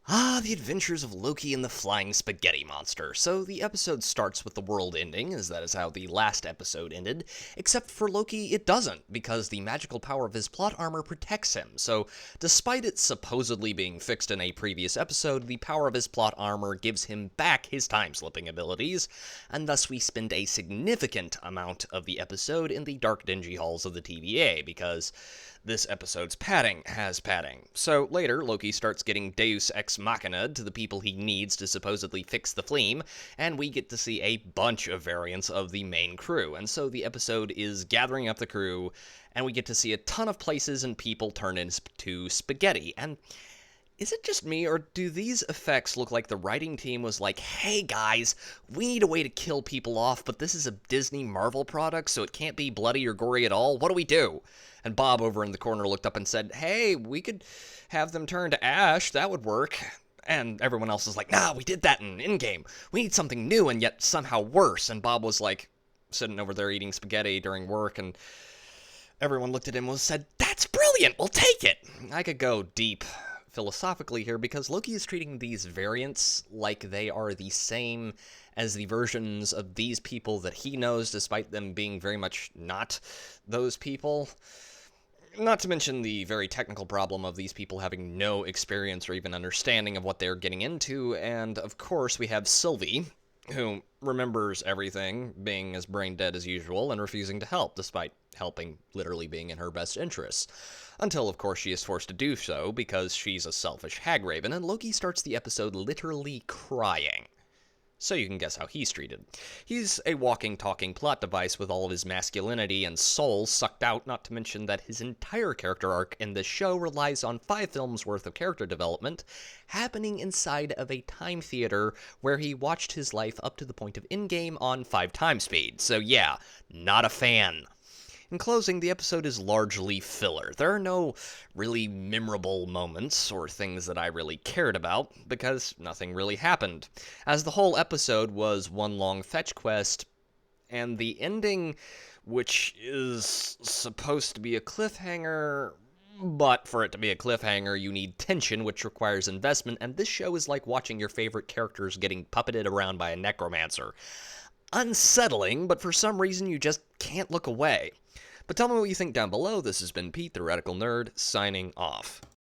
The adventures of Loki and the flying spaghetti monster. So the episode starts with the world ending, as that is how the last episode ended, except for Loki it doesn't, because the magical power of his plot armor protects him. So despite it supposedly being fixed in a previous episode, the power of his plot armor gives him back his time-slipping abilities, and thus we spend a significant amount of the episode in the dark dingy halls of the TVA, because this episode's padding has padding. So later, Loki starts getting Deus Ex Machina to the people he needs to supposedly fix the flame, and we get to see a bunch of variants of the main crew. And so the episode is gathering up the crew, and we get to see a ton of places and people turn into spaghetti. And is it just me, or do these effects look like the writing team was like, hey guys, we need a way to kill people off, but this is a Disney Marvel product, so it can't be bloody or gory at all? What do we do? And Bob over in the corner looked up and said, hey, we could have them turn to ash, that would work. And everyone else is like, nah, we did that in Endgame. We need something new and yet somehow worse. And Bob was like, sitting over there eating spaghetti during work, and everyone looked at him and said, that's brilliant, we'll take it. I could go deep philosophically here, because Loki is treating these variants like they are the same as the versions of these people that he knows, despite them being very much not those people. Not to mention the very technical problem of these people having no experience or even understanding of what they're getting into, and of course we have Sylvie, who remembers everything, being as brain dead as usual, and refusing to help, despite helping literally being in her best interests. Until, of course, she is forced to do so, because she's a selfish hagraven, and Loki starts the episode literally crying. So you can guess how he's treated. He's a walking, talking plot device with all of his masculinity and soul sucked out, not to mention that his entire character arc in this show relies on 5 films worth of character development, happening inside of a time theater where he watched his life up to the point of Endgame on 5 times speed. So yeah, not a fan. In closing, the episode is largely filler. There are no really memorable moments or things that I really cared about, because nothing really happened, as the whole episode was one long fetch quest, and the ending, which is supposed to be a cliffhanger, but for it to be a cliffhanger, you need tension, which requires investment, and this show is like watching your favorite characters getting puppeted around by a necromancer. Unsettling, but for some reason you just can't look away. But tell me what you think down below. This has been Pete, the Radical Nerd, signing off.